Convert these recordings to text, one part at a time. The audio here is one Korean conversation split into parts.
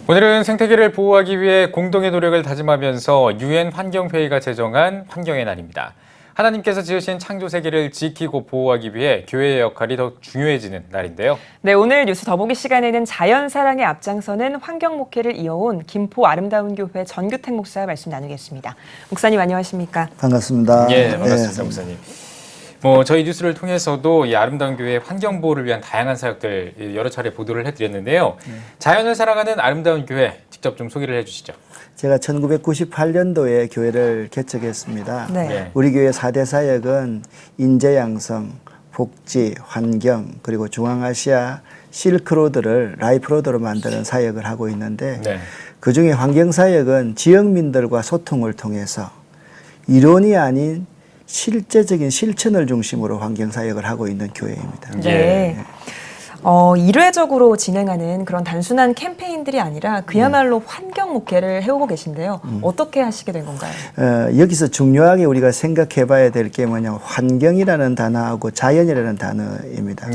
오늘은 생태계를 보호하기 위해 공동의 노력을 다짐하면서 UN 환경회의가 제정한 환경의 날입니다. 하나님께서 지으신 창조 세계를 지키고 보호하기 위해 교회의 역할이 더 중요해지는 날인데요. 네, 오늘 뉴스 더보기 시간에는 자연 사랑에 앞장서는 환경 목회를 이어온 김포 아름다운 교회 전규택 목사 말씀 나누겠습니다. 목사님 안녕하십니까? 반갑습니다. 예, 반갑습니다, 목사님. 저희 뉴스를 통해서도 이 아름다운 교회의 환경 보호를 위한 다양한 사역들 여러 차례 보도를 해드렸는데요. 자연을 사랑하는 아름다운 교회 직접 좀 소개를 해주시죠. 제가 1998년도에 교회를 개척했습니다. 네. 우리 교회 4대 사역은 인재 양성, 복지, 환경, 그리고 중앙아시아 실크로드를 라이프로드로 만드는 사역을 하고 있는데 그중에 환경 사역은 지역민들과 소통을 통해서 이론이 아닌 실제적인 실천을 중심으로 환경 사역을 하고 있는 교회입니다. 네. 일회적으로 진행하는 그런 단순한 캠페인들이 아니라 그야말로 환경 목회를 해오고 계신데요. 어떻게 하시게 된 건가요? 여기서 중요하게 우리가 생각해 봐야 될 게 뭐냐면 환경이라는 단어하고 자연이라는 단어입니다.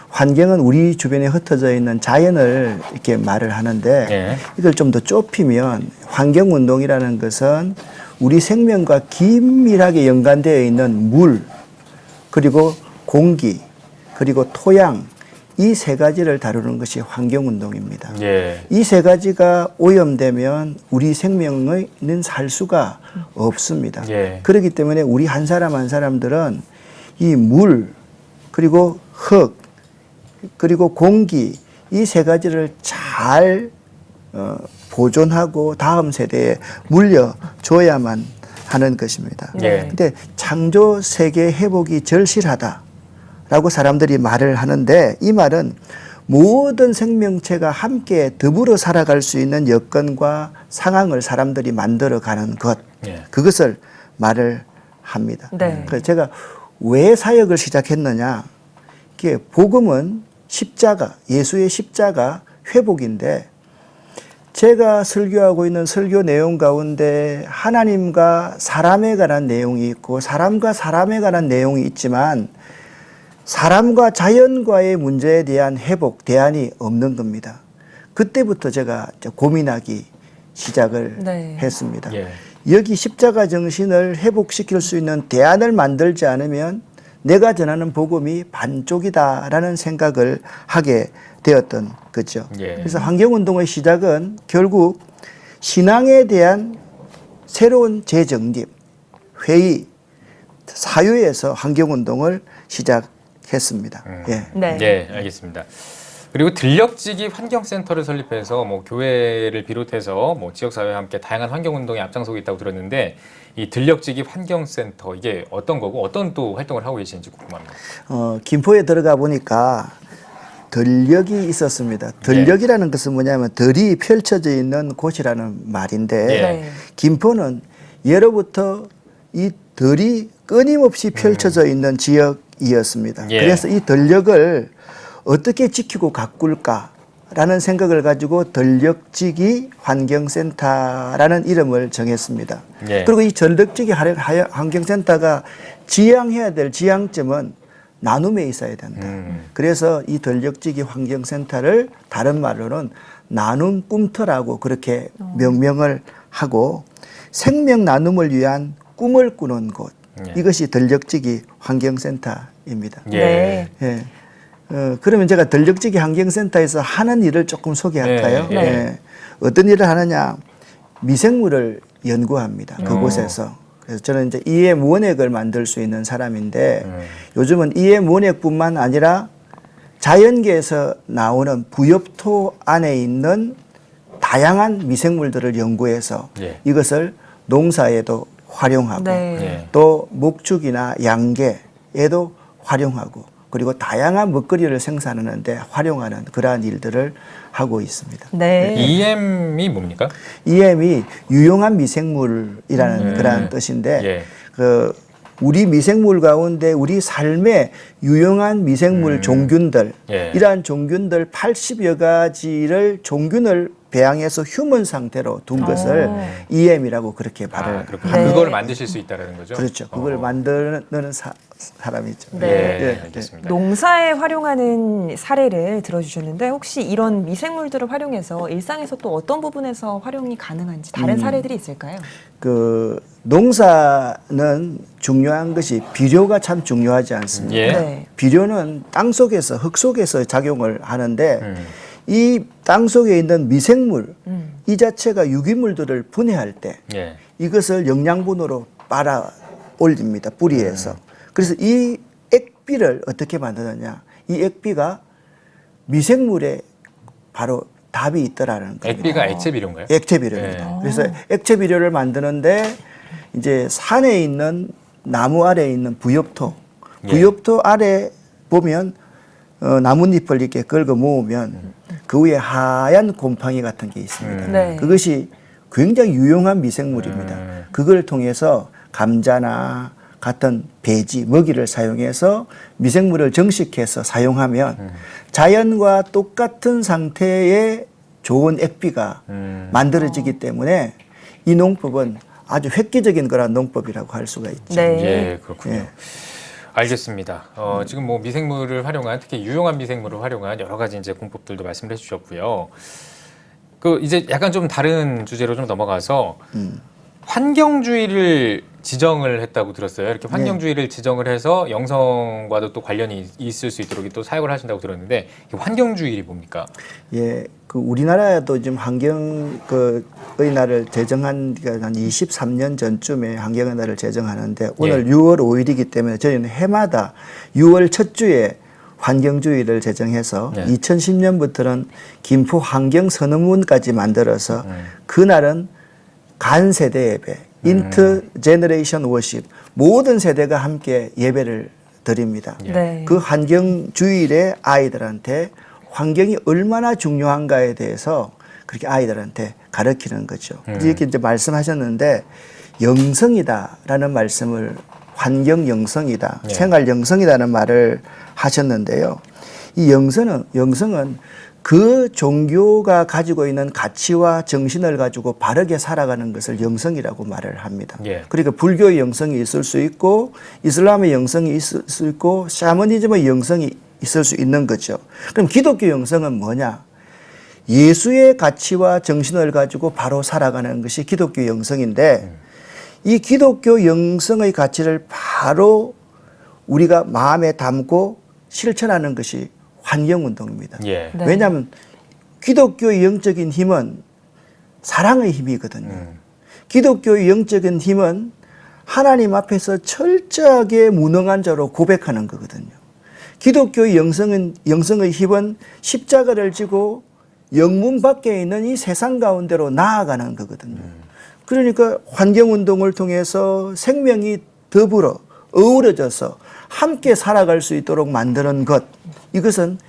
환경은 우리 주변에 흩어져 있는 자연을 이렇게 말을 하는데 이걸 좀 더 좁히면 환경운동이라는 것은 우리 생명과 긴밀하게 연관되어 있는 물, 그리고 공기, 그리고 토양, 이 세 가지를 다루는 것이 환경운동입니다. 이 세 가지가 오염되면 우리 생명은 살 수가 없습니다. 그렇기 때문에 우리 한 사람 한 사람들은 이 물, 그리고 흙, 그리고 공기, 이 세 가지를 잘 보존하고 다음 세대에 물려줘야만 하는 것입니다. 근데 창조 세계 회복이 절실하다라고 사람들이 말을 하는데 이 말은 모든 생명체가 함께 더불어 살아갈 수 있는 여건과 상황을 사람들이 만들어가는 것, 그것을 말을 합니다. 그래서 제가 왜 사역을 시작했느냐, 이게 복음은 십자가, 예수의 십자가 회복인데 제가 설교하고 있는 설교 내용 가운데 하나님과 사람에 관한 내용이 있고 사람과 사람에 관한 내용이 있지만 사람과 자연과의 문제에 대한 회복, 대안이 없는 겁니다. 그때부터 제가 고민하기 시작을 했습니다. 여기 십자가 정신을 회복시킬 수 있는 대안을 만들지 않으면 내가 전하는 복음이 반쪽이다라는 생각을 하게 되었던 거죠. 그래서 환경운동의 시작은 결국 신앙에 대한 새로운 재정립, 회의, 사유에서 환경운동을 시작했습니다. 네, 알겠습니다. 그리고 들녘지기 환경센터를 설립해서 교회를 비롯해서 지역사회와 함께 다양한 환경운동에 앞장서고 있다고 들었는데 이 들녘지기 환경센터 이게 어떤 거고 어떤 또 활동을 하고 계시는지 궁금합니다. 김포에 들어가 보니까 들녘이 있었습니다. 들녘이라는 것은 뭐냐면 들이 펼쳐져 있는 곳이라는 말인데 김포는 예로부터 이 들이 끊임없이 펼쳐져 있는 지역이었습니다. 그래서 이 들녘을 어떻게 지키고 가꿀까라는 생각을 가지고 들녘지기 환경센터라는 이름을 정했습니다. 그리고 이 들녘지기 환경센터가 지향해야 될 지향점은 나눔에 있어야 된다. 그래서 이 들녘지기 환경센터를 다른 말로는 나눔 꿈터라고 그렇게 명명을 하고 생명 나눔을 위한 꿈을 꾸는 곳, 이것이 들녘지기 환경센터입니다. 그러면 제가 들녘지기 환경센터에서 하는 일을 조금 소개할까요? 어떤 일을 하느냐, 미생물을 연구합니다. 그곳에서. 그래서 저는 이제 EM 원액을 만들 수 있는 사람인데 요즘은 EM 원액뿐만 아니라 자연계에서 나오는 부엽토 안에 있는 다양한 미생물들을 연구해서 이것을 농사에도 활용하고 또 목축이나 양계에도 활용하고 그리고 다양한 먹거리를 생산하는데 활용하는 그러한 일들을 하고 있습니다. EM이 뭡니까? EM이 유용한 미생물이라는 그러한 뜻인데 우리 미생물 가운데 우리 삶에 유용한 미생물 종균들, 이러한 종균들 80여 가지를 종균을 배양해서 휴먼 상태로 둔 것을 EM이라고 그렇게 말을 그렇군요. 네. 그걸 만드실 수 있다는 거죠? 그렇죠. 그걸 만드는 사람이죠. 네. 알겠습니다. 농사에 활용하는 사례를 들어주셨는데 혹시 이런 미생물들을 활용해서 일상에서 또 어떤 부분에서 활용이 가능한지 다른 사례들이 있을까요? 그 농사는 중요한 것이 비료가 참 중요하지 않습니까? 예. 네. 비료는 땅 속에서 흙 속에서 작용을 하는데 이 땅 속에 있는 미생물 이 자체가 유기물들을 분해할 때 예. 이것을 영양분으로 빨아 올립니다. 뿌리에서. 그래서 이 액비를 어떻게 만드느냐? 이 액비가 미생물에 바로 답이 있더라는 거예요. 액비가 액체 비료인가요? 액체 비료입니다. 그래서 액체 비료를 만드는데 이제 산에 있는 나무 아래에 있는 부엽토, 부엽토 아래 보면 나뭇잎을 이렇게 긁어 모으면 그 위에 하얀 곰팡이 같은 게 있습니다. 네. 그것이 굉장히 유용한 미생물입니다. 그걸 통해서 감자나 같은 배지, 먹이를 사용해서 미생물을 정식해서 사용하면 자연과 똑같은 상태의 좋은 액비가 만들어지기 때문에 이 농법은 아주 획기적인 그런 농법이라고 할 수가 있죠. 네. 예, 그렇군요. 예. 알겠습니다. 지금 뭐 미생물을 활용한 특히 유용한 미생물을 활용한 여러 가지 이제 공법들도 말씀을 해주셨고요. 그 이제 약간 좀 다른 주제로 좀 넘어가서 환경주의를 지정을 했다고 들었어요. 이렇게 환경주의를 지정을 해서 영성과도 또 관련이 있을 수 있도록 또 사역을 하신다고 들었는데 이 환경주의이 뭡니까? 예, 그 우리나라도 지금 환경의 날을 제정한 게 한 23년 전쯤에 환경의 날을 제정하는데 오늘 6월 5일이기 때문에 저희는 해마다 6월 첫 주에 환경주의를 제정해서 2010년부터는 김포 환경선언문까지 만들어서 그날은 간 세대 예배, 인터제너레이션 워십, 모든 세대가 함께 예배를 드립니다. 네. 그 환경주일에 아이들한테 환경이 얼마나 중요한가에 대해서 그렇게 아이들한테 가르치는 거죠. 이렇게 이제 말씀하셨는데 영성이다라는 말씀을 환경 영성이다, 생활 영성이다는 말을 하셨는데요. 이 영성은 그 종교가 가지고 있는 가치와 정신을 가지고 바르게 살아가는 것을 영성이라고 말을 합니다. 그러니까 불교의 영성이 있을 수 있고 이슬람의 영성이 있을 수 있고 샤머니즘의 영성이 있을 수 있는 거죠. 그럼 기독교 영성은 뭐냐? 예수의 가치와 정신을 가지고 바로 살아가는 것이 기독교 영성인데 이 기독교 영성의 가치를 바로 우리가 마음에 담고 실천하는 것이 환경운동입니다. 네. 왜냐하면 기독교의 영적인 힘은 사랑의 힘이거든요. 기독교의 영적인 힘은 하나님 앞에서 철저하게 무능한 자로 고백하는 거거든요. 기독교의 영성의 힘은 십자가를 지고 영문 밖에 있는 이 세상 가운데로 나아가는 거거든요. 그러니까 환경운동을 통해서 생명이 더불어 어우러져서 함께 살아갈 수 있도록 만드는 것, 이것은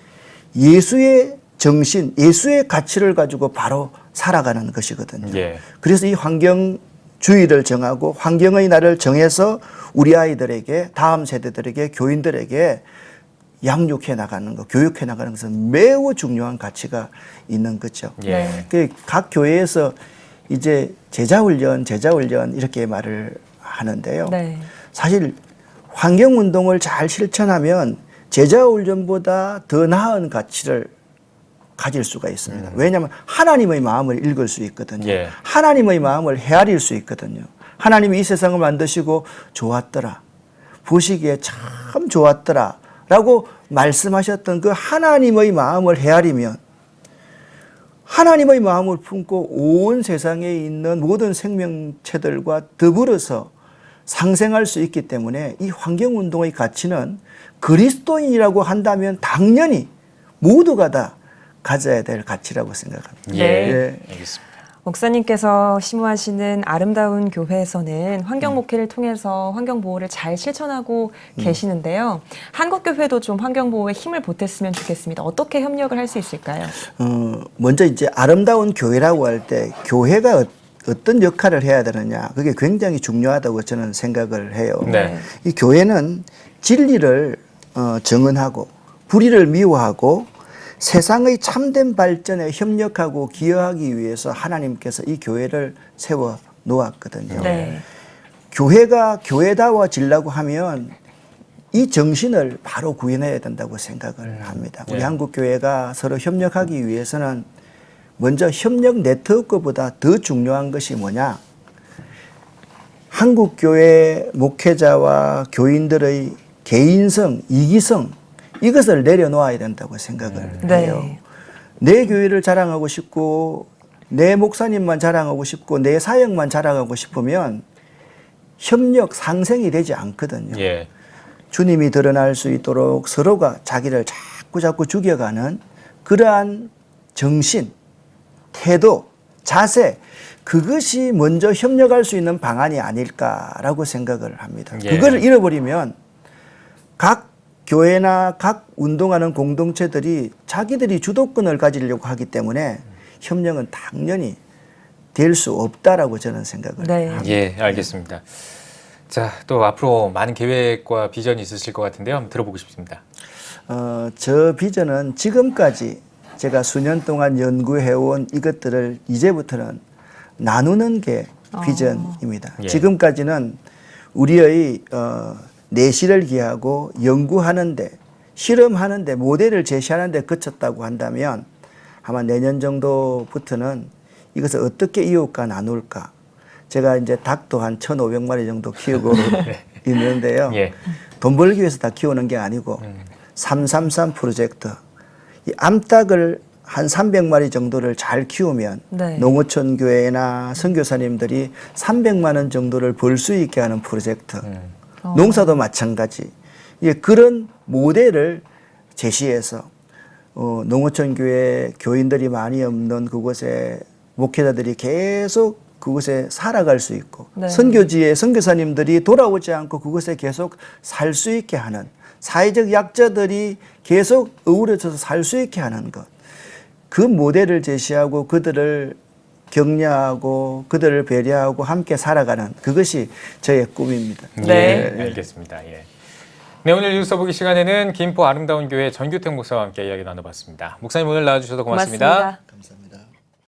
예수의 정신, 예수의 가치를 가지고 바로 살아가는 것이거든요. 그래서 이 환경주의를 정하고 환경의 날을 정해서 우리 아이들에게, 다음 세대들에게, 교인들에게 양육해 나가는 것, 교육해 나가는 것은 매우 중요한 가치가 있는 거죠. 각 교회에서 이제 제자훈련 이렇게 말을 하는데요. 사실 환경운동을 잘 실천하면 제자훈련보다 더 나은 가치를 가질 수가 있습니다. 왜냐하면 하나님의 마음을 읽을 수 있거든요. 하나님의 마음을 헤아릴 수 있거든요. 하나님이 이 세상을 만드시고 좋았더라, 보시기에 참 좋았더라 라고 말씀하셨던 그 하나님의 마음을 헤아리면 하나님의 마음을 품고 온 세상에 있는 모든 생명체들과 더불어서 상생할 수 있기 때문에 이 환경운동의 가치는 그리스도인이라고 한다면 당연히 모두가 다 가져야 될 가치라고 생각합니다. 알겠습니다. 목사님께서 심호하시는 아름다운 교회에서는 환경 목회를 통해서 환경 보호를 잘 실천하고 계시는데요. 한국교회도 좀 환경 보호에 힘을 보탰으면 좋겠습니다. 어떻게 협력을 할 수 있을까요? 먼저 이제 아름다운 교회라고 할 때 교회가 어떤 역할을 해야 되느냐, 그게 굉장히 중요하다고 저는 생각을 해요. 이 교회는 진리를 정언하고 불의를 미워하고 세상의 참된 발전에 협력하고 기여하기 위해서 하나님께서 이 교회를 세워 놓았거든요. 네. 교회가 교회다워지려고 하면 이 정신을 바로 구현해야 된다고 생각을 합니다. 우리 예. 한국 교회가 서로 협력하기 위해서는 먼저 협력 네트워크보다 더 중요한 것이 뭐냐? 한국 교회 목회자와 교인들의 개인성, 이기성 이것을 내려놓아야 된다고 생각을 네. 해요. 내 교회를 자랑하고 싶고 내 목사님만 자랑하고 싶고 내 사역만 자랑하고 싶으면 협력 상생이 되지 않거든요. 예. 주님이 드러날 수 있도록 서로가 자기를 자꾸 죽여가는 그러한 정신, 태도, 자세 그것이 먼저 협력할 수 있는 방안이 아닐까라고 생각을 합니다. 예. 그걸 잃어버리면 각 교회나 각 운동하는 공동체들이 자기들이 주도권을 가지려고 하기 때문에 협력은 당연히 될 수 없다라고 저는 생각을 네. 합니다. 예, 알겠습니다. 자, 또 앞으로 많은 계획과 비전이 있으실 것 같은데요. 한번 들어보고 싶습니다. 저 비전은 지금까지 제가 수년 동안 연구해온 이것들을 이제부터는 나누는 게 비전입니다. 예. 지금까지는 우리의 내실을 기하고 연구하는데 실험하는데 모델을 제시하는데 그쳤다고 한다면 아마 내년 정도부터는 이것을 어떻게 이웃과 나눌까. 제가 이제 닭도 한 1,500마리 정도 키우고 있는데요. 예. 돈 벌기 위해서 다 키우는 게 아니고 333 프로젝트. 이 암탉을 한 300마리 정도를 잘 키우면 네. 농어촌 교회나 선교사님들이 300만 원 정도를 벌 수 있게 하는 프로젝트. 농사도 마찬가지. 예, 그런 모델을 제시해서 농어촌 교회 교인들이 많이 없는 그곳에 목회자들이 계속 그곳에 살아갈 수 있고 네. 선교지에 선교사님들이 돌아오지 않고 그곳에 계속 살 수 있게 하는 사회적 약자들이 계속 어우러져서 살 수 있게 하는 것. 그 모델을 제시하고 그들을 격려하고 그들을 배려하고 함께 살아가는 그것이 저의 꿈입니다. 네. 예, 알겠습니다. 예. 네, 오늘 뉴스 써보기 시간에는 김포 아름다운 교회 전규택 목사와 함께 이야기 나눠봤습니다. 목사님 오늘 나와주셔서 고맙습니다. 고맙습니다. 감사합니다.